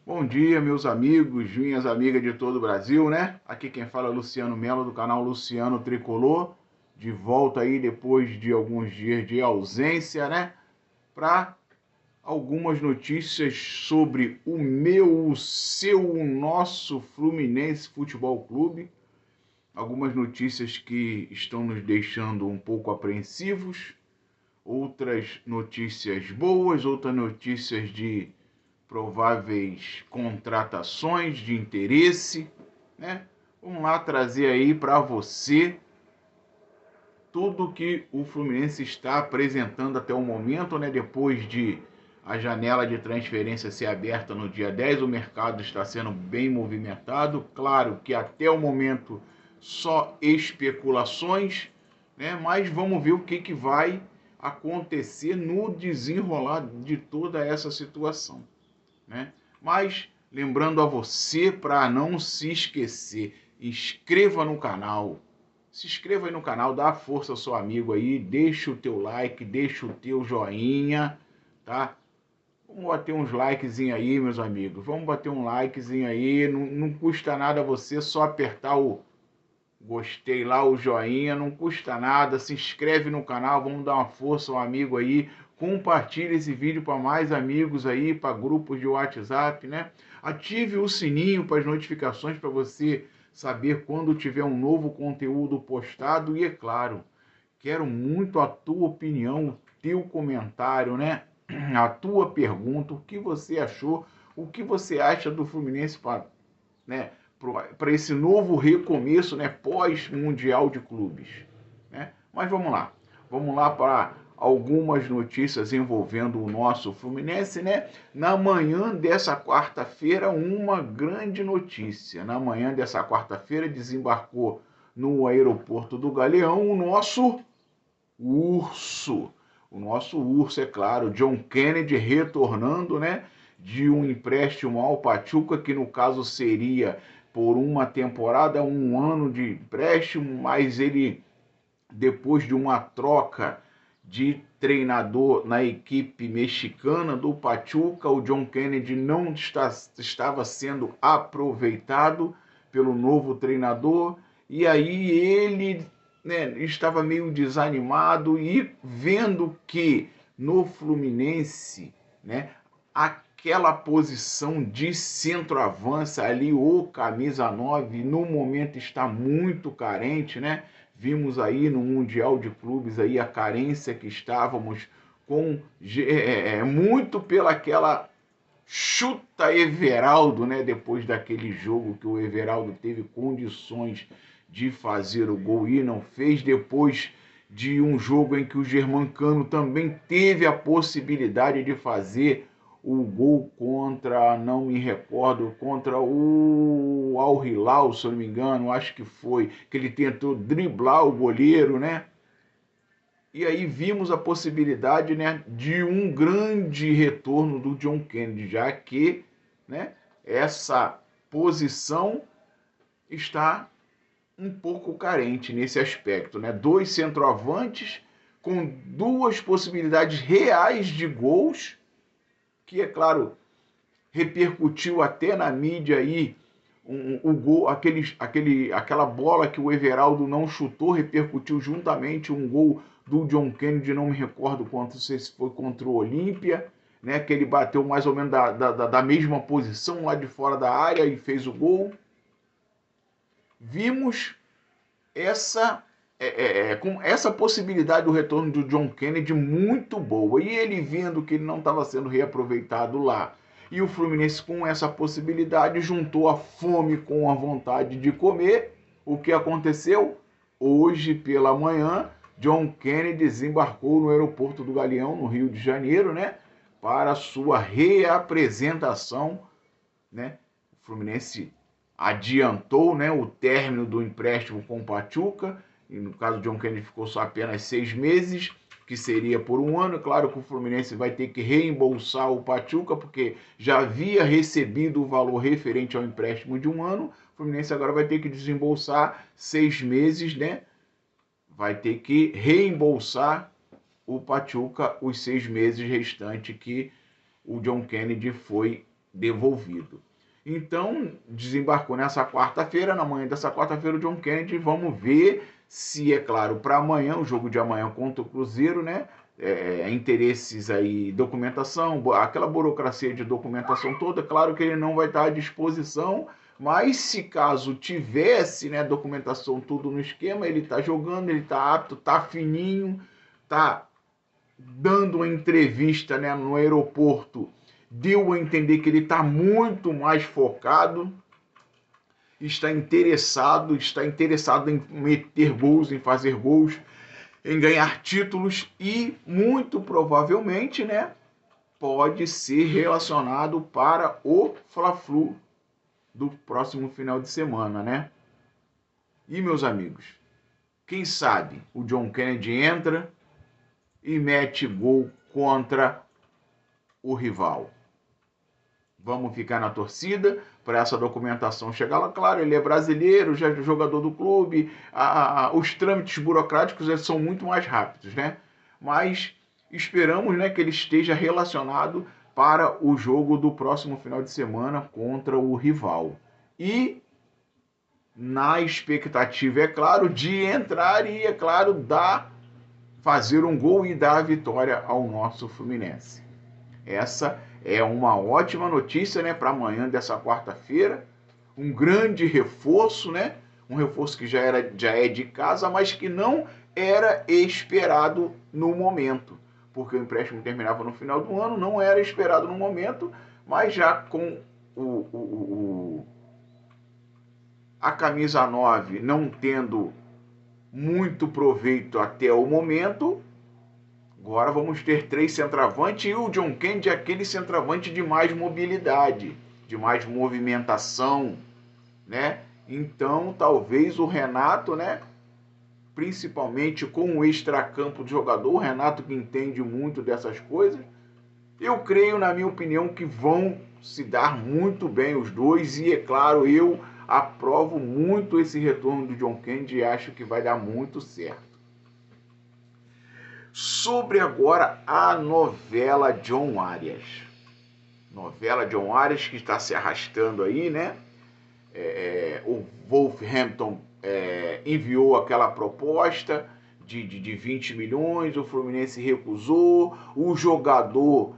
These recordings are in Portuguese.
Bom dia, meus amigos, minhas amigas de todo o Brasil, né? Aqui quem fala é Luciano Melo, do canal Luciano Tricolor. De volta aí depois de alguns dias de ausência, né? Para algumas notícias sobre o meu, o seu, o nosso Fluminense Futebol Clube. Algumas notícias que estão nos deixando um pouco apreensivos. Outras notícias boas, outras notícias de prováveis contratações de interesse, né? Vamos lá trazer aí para você tudo que o Fluminense está apresentando até o momento, né? Depois de a janela de transferência ser aberta no dia 10, o mercado está sendo bem movimentado. Claro que até o momento só especulações, né? Mas vamos ver o que vai acontecer no desenrolar de toda essa situação, né? Mas lembrando a você para não se esquecer, inscreva no canal. Se inscreva aí no canal, dá força ao seu amigo aí, deixa o teu like, deixa o teu joinha, tá? Vamos bater uns likezinho aí, meus amigos. Vamos bater um likezinho aí, não custa nada você só apertar o gostei lá, o joinha, não custa nada. Se inscreve no canal, vamos dar uma força ao amigo aí. Compartilhe esse vídeo para mais amigos aí, para grupos de WhatsApp, né? Ative o sininho para as notificações para você saber quando tiver um novo conteúdo postado. E é claro, quero muito a tua opinião, o teu comentário, né? A tua pergunta, o que você achou, o que você acha do Fluminense, né, para esse novo recomeço, né, pós-mundial de clubes, né? Mas vamos lá para algumas notícias envolvendo o nosso Fluminense, né? Na manhã dessa quarta-feira, uma grande notícia. Na manhã dessa quarta-feira desembarcou no aeroporto do Galeão o nosso urso. O nosso urso, é claro, John Kennedy retornando, né? De um empréstimo ao Pachuca, que no caso seria por uma temporada, um ano de empréstimo, mas ele, depois de uma troca de treinador na equipe mexicana do Pachuca, o John Kennedy não estava sendo aproveitado pelo novo treinador, e aí ele, né, estava meio desanimado e vendo que no Fluminense, né, aquela posição de centroavance ali, o camisa 9 no momento está muito carente, né? Vimos aí no Mundial de Clubes aí a carência que estávamos com muito pelaquela chuta Everaldo, né? Depois daquele jogo que o Everaldo teve condições de fazer o gol e não fez, depois de um jogo em que o Germancano também teve a possibilidade de fazer o gol contra, não me recordo, contra o Al Hilal, se eu não me engano, acho que foi, que ele tentou driblar o goleiro, né? E aí vimos a possibilidade, né, de um grande retorno do John Kennedy, já que, né, essa posição está um pouco carente nesse aspecto, né? Dois centroavantes com duas possibilidades reais de gols, que é claro repercutiu até na mídia aí o gol, aquela bola que o Everaldo não chutou, repercutiu juntamente um gol do John Kennedy, não me recordo quanto, se foi contra o Olímpia, né, que ele bateu mais ou menos da mesma posição lá de fora da área e fez o gol. Vimos com essa possibilidade do retorno do John Kennedy muito boa, e ele vendo que ele não estava sendo reaproveitado lá, e o Fluminense com essa possibilidade juntou a fome com a vontade de comer. O que aconteceu? Hoje pela manhã, John Kennedy desembarcou no aeroporto do Galeão, no Rio de Janeiro, né, para sua reapresentação, né? O Fluminense adiantou, né, o término do empréstimo com o Pachuca, e no caso de John Kennedy ficou só apenas 6 meses, que seria por um ano. Claro que o Fluminense vai ter que reembolsar o Pachuca, porque já havia recebido o valor referente ao empréstimo de um ano. O Fluminense agora vai ter que desembolsar 6 meses, né? Vai ter que reembolsar o Pachuca os 6 meses restantes que o John Kennedy foi devolvido. Então, desembarcou nessa quarta-feira, na manhã dessa quarta-feira, o John Kennedy. Vamos ver se, é claro, para amanhã, o jogo de amanhã contra o Cruzeiro, né? Interesses aí, documentação, aquela burocracia de documentação toda, claro que ele não vai estar à disposição, mas se caso tivesse, né, documentação tudo no esquema, ele está jogando, ele está apto, está fininho, está dando uma entrevista, né, no aeroporto, deu a entender que ele está muito mais focado, está interessado em meter gols, em fazer gols, em ganhar títulos e muito provavelmente, né, pode ser relacionado para o Fla-Flu do próximo final de semana, né? E meus amigos, quem sabe o John Kennedy entra e mete gol contra o rival. Vamos ficar na torcida para essa documentação chegar lá. Claro, ele é brasileiro, já é jogador do clube, os trâmites burocráticos são muito mais rápidos, né? Mas esperamos, né, que ele esteja relacionado para o jogo do próximo final de semana contra o rival. E na expectativa, é claro, de entrar e, é claro, fazer um gol e dar a vitória ao nosso Fluminense. Essa é uma ótima notícia, né, para amanhã dessa quarta-feira. Um grande reforço, né? Um reforço que já é de casa, mas que não era esperado no momento, porque o empréstimo terminava no final do ano, não era esperado no momento, mas já com a camisa 9 não tendo muito proveito até o momento, agora vamos ter 3 centroavantes e o John Kennedy é aquele centroavante de mais mobilidade, de mais movimentação, né? Então, talvez o Renato, né, principalmente com o extracampo de jogador, o Renato que entende muito dessas coisas, eu creio, na minha opinião, que vão se dar muito bem os dois e, é claro, eu aprovo muito esse retorno do John Kennedy e acho que vai dar muito certo. Sobre agora a novela John Arias. Novela John Arias que está se arrastando aí, né? O Wolverhampton enviou aquela proposta de 20 milhões, o Fluminense recusou, o jogador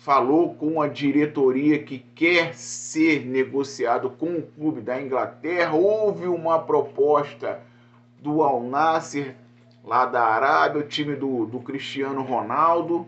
falou com a diretoria que quer ser negociado com o clube da Inglaterra, houve uma proposta do Al Nassr, lá da Arábia, o time do Cristiano Ronaldo,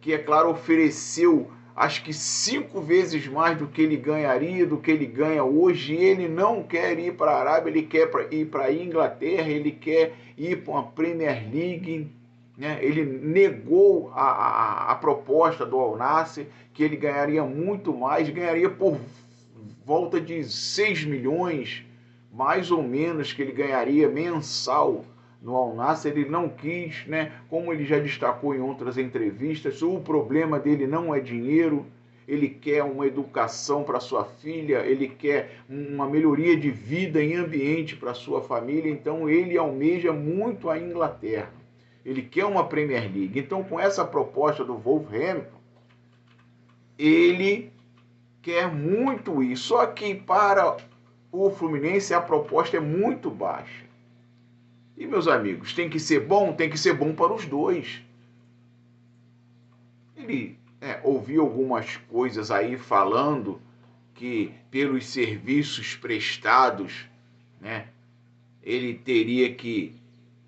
que, é claro, ofereceu acho que 5 vezes mais do que ele ganharia, do que ele ganha hoje. Ele não quer ir para a Arábia, ele quer ir para a Inglaterra, ele quer ir para a Premier League, né? Ele negou a proposta do Al Nassr, que ele ganharia muito mais, ganharia por volta de 6 milhões, mais ou menos, que ele ganharia mensal no Al Nassr. Ele não quis, né? Como ele já destacou em outras entrevistas, o problema dele não é dinheiro, ele quer uma educação para sua filha, ele quer uma melhoria de vida em ambiente para sua família, então ele almeja muito a Inglaterra, ele quer uma Premier League. Então, com essa proposta do Wolverhampton, ele quer muito isso, só que para o Fluminense a proposta é muito baixa. E, meus amigos, tem que ser bom para os dois. Ele ouviu algumas coisas aí falando que pelos serviços prestados, né, ele teria que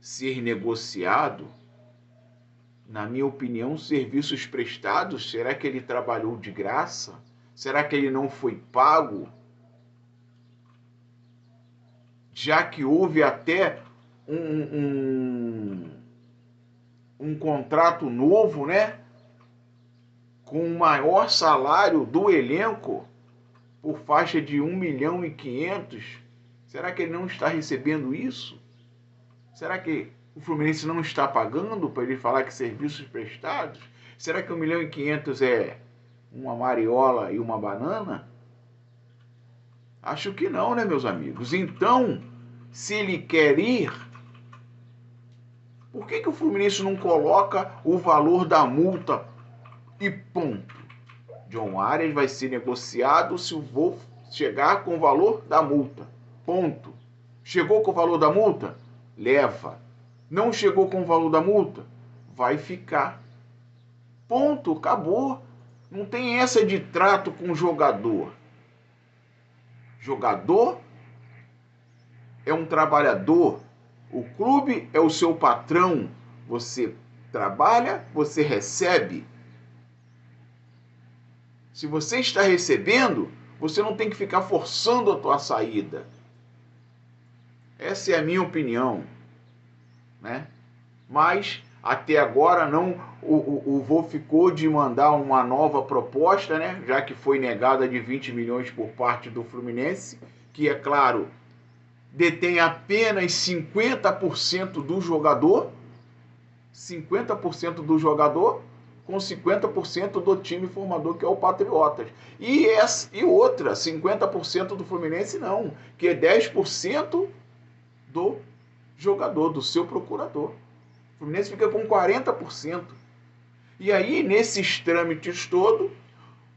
ser negociado. Na minha opinião, serviços prestados, será que ele trabalhou de graça? Será que ele não foi pago? Já que houve até um contrato novo, né, com o maior salário do elenco, por faixa de 1,5 milhão. Será que ele não está recebendo isso? Será que o Fluminense não está pagando para ele falar que serviços prestados? Será que 1,5 milhão é uma mariola e uma banana? Acho que não, né, meus amigos? Então, se ele quer ir, por que o Fluminense não coloca o valor da multa e ponto? John Arias vai ser negociado se o Wolff chegar com o valor da multa. Ponto. Chegou com o valor da multa? Leva. Não chegou com o valor da multa? Vai ficar. Ponto. Acabou. Não tem essa de trato com o jogador. Jogador é um trabalhador. O clube é o seu patrão. Você trabalha, você recebe. Se você está recebendo, você não tem que ficar forçando a tua saída. Essa é a minha opinião, né? Mas até agora não, o Wolff ficou de mandar uma nova proposta, né? Já que foi negada de 20 milhões por parte do Fluminense, que é claro, detém apenas 50% do jogador, 50% do jogador, com 50% do time formador, que é o Patriotas. E outra, 50% do Fluminense não, que é 10% do jogador, do seu procurador. O Fluminense fica com 40%. E aí, nesses trâmites todos,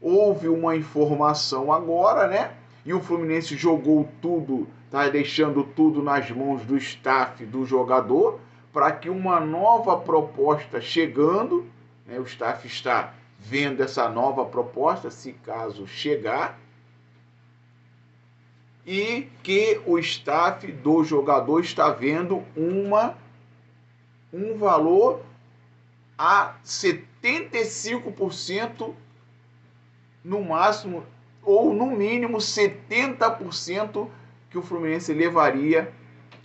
houve uma informação agora, né? E o Fluminense jogou tudo, tá deixando tudo nas mãos do staff do jogador, para que uma nova proposta chegando, né? O staff está vendo essa nova proposta, se caso chegar, e que o staff do jogador está vendo um valor a 75% no máximo, ou no mínimo 70% que o Fluminense levaria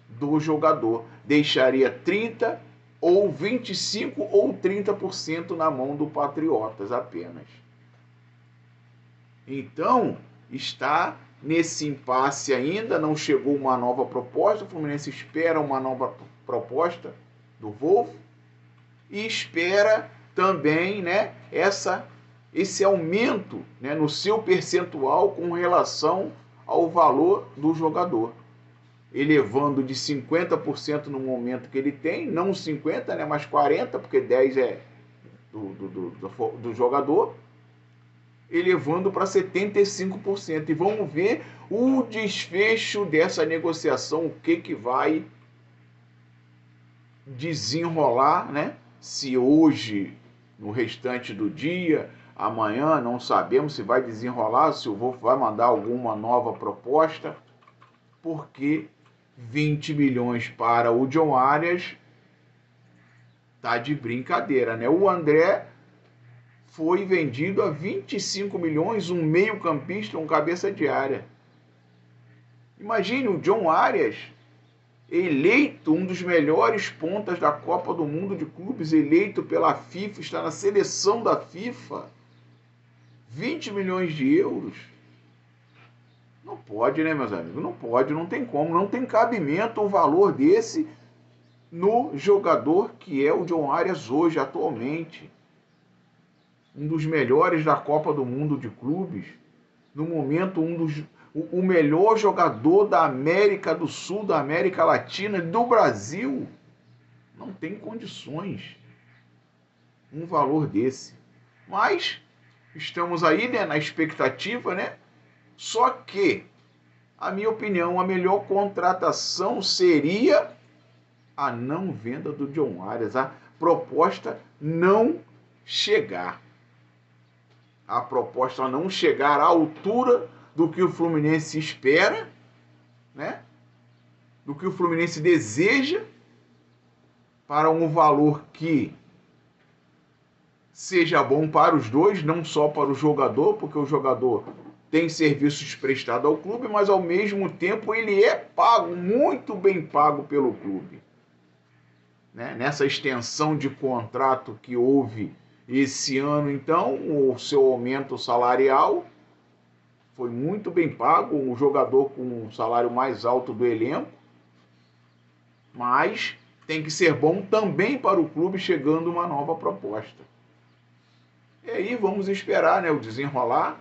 do jogador. Deixaria 30% ou 25% ou 30% na mão do Patriotas apenas. Então, está nesse impasse ainda, não chegou uma nova proposta, o Fluminense espera uma nova proposta do Wolff e espera também, né, esse aumento, né, no seu percentual com relação ao valor do jogador, elevando de 50% no momento que ele tem, não 50%, né, mas 40%, porque 10% é do jogador, elevando para 75%. E vamos ver o desfecho dessa negociação, o que vai desenrolar, né? Se hoje, no restante do dia, amanhã, não sabemos se vai desenrolar, se o Wolff vai mandar alguma nova proposta, porque 20 milhões para o John Arias tá de brincadeira, né? O André foi vendido a 25 milhões, um meio-campista, um cabeça de área. Imagine o John Arias, eleito um dos melhores pontas da Copa do Mundo de Clubes, eleito pela FIFA, está na seleção da FIFA. 20 milhões de euros. Não pode, né, meus amigos? Não pode, não tem como, não tem cabimento o valor desse no jogador que é o John Arias hoje, atualmente. Um dos melhores da Copa do Mundo de Clubes. No momento, o melhor jogador da América do Sul, da América Latina, do Brasil. Não tem condições um valor desse. Mas estamos aí, né, na expectativa, né? Só que, a minha opinião, a melhor contratação seria a não venda do John Arias, a proposta não chegar. A proposta não chegar à altura do que o Fluminense espera, né? Do que o Fluminense deseja, para um valor que seja bom para os dois, não só para o jogador, porque o jogador tem serviços prestados ao clube, mas ao mesmo tempo ele é pago, muito bem pago pelo clube. Né? Nessa extensão de contrato que houve esse ano, então, o seu aumento salarial foi muito bem pago, um jogador com o salário mais alto do elenco, mas tem que ser bom também para o clube chegando uma nova proposta. E aí vamos esperar, né, o desenrolar,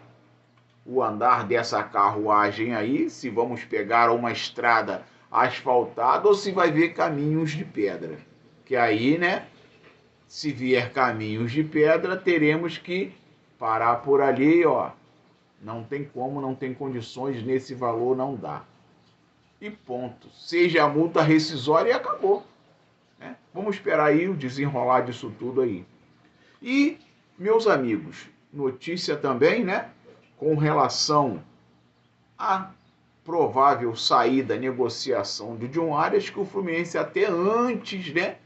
o andar dessa carruagem aí, se vamos pegar uma estrada asfaltada ou se vai ver caminhos de pedra. Que aí, né, se vier caminhos de pedra, teremos que parar por ali, ó, não tem como, não tem condições, nesse valor não dá. E ponto. Seja a multa rescisória e acabou. Né? Vamos esperar aí o desenrolar disso tudo aí. E, meus amigos, notícia também, né, com relação à provável saída, negociação de John Arias, que o Fluminense até antes, né,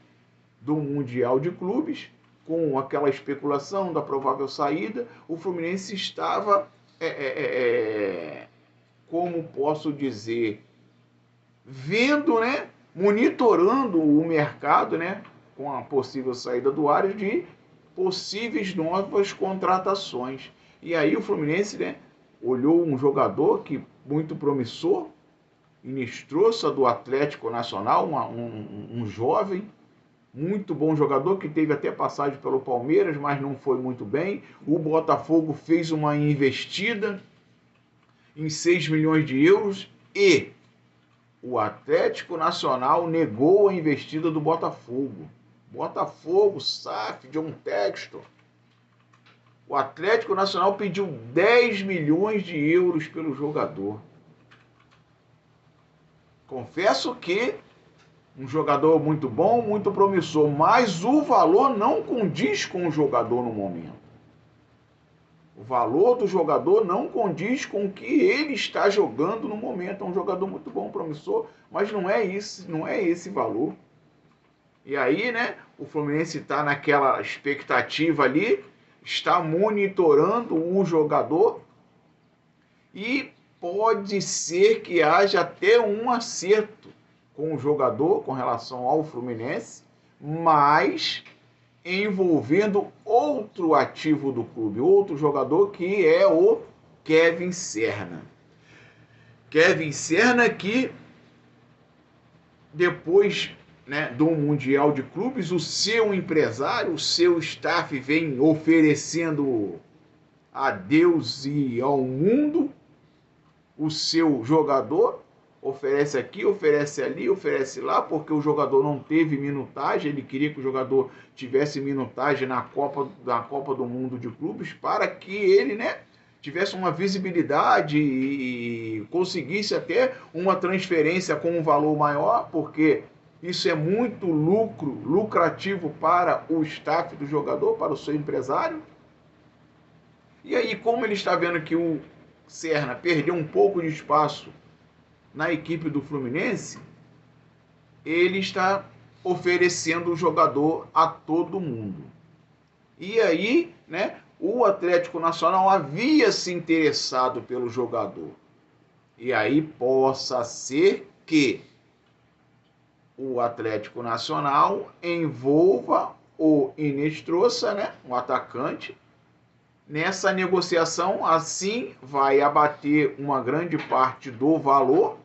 do Mundial de Clubes, com aquela especulação da provável saída, o Fluminense estava, como posso dizer, vendo, né, monitorando o mercado, né, com a possível saída do Arias, de possíveis novas contratações. E aí o Fluminense, né, olhou um jogador que muito promissor, Inestrosa, do Atlético Nacional, um jovem, muito bom jogador, que teve até passagem pelo Palmeiras, mas não foi muito bem. O Botafogo fez uma investida em 6 milhões de euros e o Atlético Nacional negou a investida do Botafogo. Botafogo, SAF, John Textor. O Atlético Nacional pediu 10 milhões de euros pelo jogador. Confesso que um jogador muito bom, muito promissor, mas o valor não condiz com o jogador no momento. O valor do jogador não condiz com o que ele está jogando no momento. É um jogador muito bom, promissor, mas não é esse valor. E aí, né, o Fluminense está naquela expectativa ali, está monitorando o jogador e pode ser que haja até um acerto com o jogador com relação ao Fluminense, mas envolvendo outro ativo do clube, outro jogador, que é o Kevin Serna. Kevin Serna, que depois, né, do Mundial de Clubes, o seu empresário, o seu staff vem oferecendo a Deus e ao mundo o seu jogador, oferece aqui, oferece ali, oferece lá, porque o jogador não teve minutagem. Ele queria que o jogador tivesse minutagem na Copa do Mundo de Clubes, para que ele, né, tivesse uma visibilidade e conseguisse até uma transferência com um valor maior, porque isso é muito lucrativo para o staff do jogador, para o seu empresário. E aí, como ele está vendo que o Serna perdeu um pouco de espaço na equipe do Fluminense, ele está oferecendo o jogador a todo mundo. E aí, né, o Atlético Nacional havia se interessado pelo jogador. E aí possa ser que o Atlético Nacional envolva o Inestrosa, né, um atacante, nessa negociação. Assim vai abater uma grande parte do valor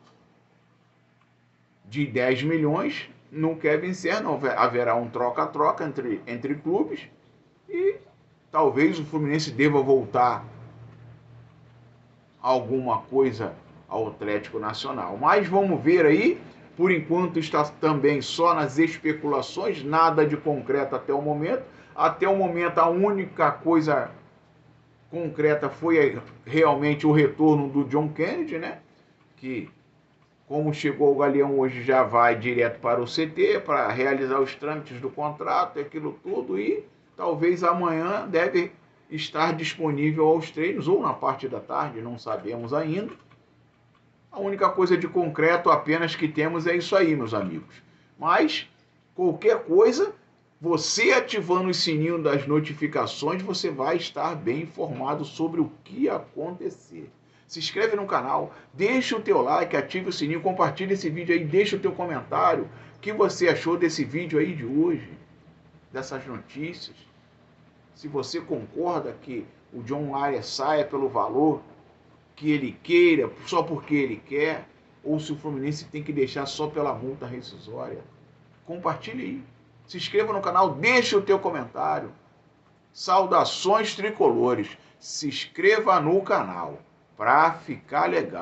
de 10 milhões no Kevin Serna. Haverá um troca-troca entre clubes e talvez o Fluminense deva voltar alguma coisa ao Atlético Nacional. Mas vamos ver aí. Por enquanto está também só nas especulações, nada de concreto até o momento. Até o momento a única coisa concreta foi realmente o retorno do John Kennedy, né? Que, como chegou o Galeão hoje, já vai direto para o CT para realizar os trâmites do contrato, aquilo tudo, e talvez amanhã deve estar disponível aos treinos, ou na parte da tarde, não sabemos ainda. A única coisa de concreto apenas que temos é isso aí, meus amigos. Mas, qualquer coisa, você ativando o sininho das notificações, você vai estar bem informado sobre o que acontecer. Se inscreve no canal, deixa o teu like, ative o sininho, compartilha esse vídeo aí, deixa o teu comentário. O que você achou desse vídeo aí de hoje, dessas notícias? Se você concorda que o John Arias saia pelo valor que ele queira, só porque ele quer, ou se o Fluminense tem que deixar só pela multa rescisória. Compartilhe aí. Se inscreva no canal, deixa o teu comentário. Saudações tricolores. Se inscreva no canal para ficar legal.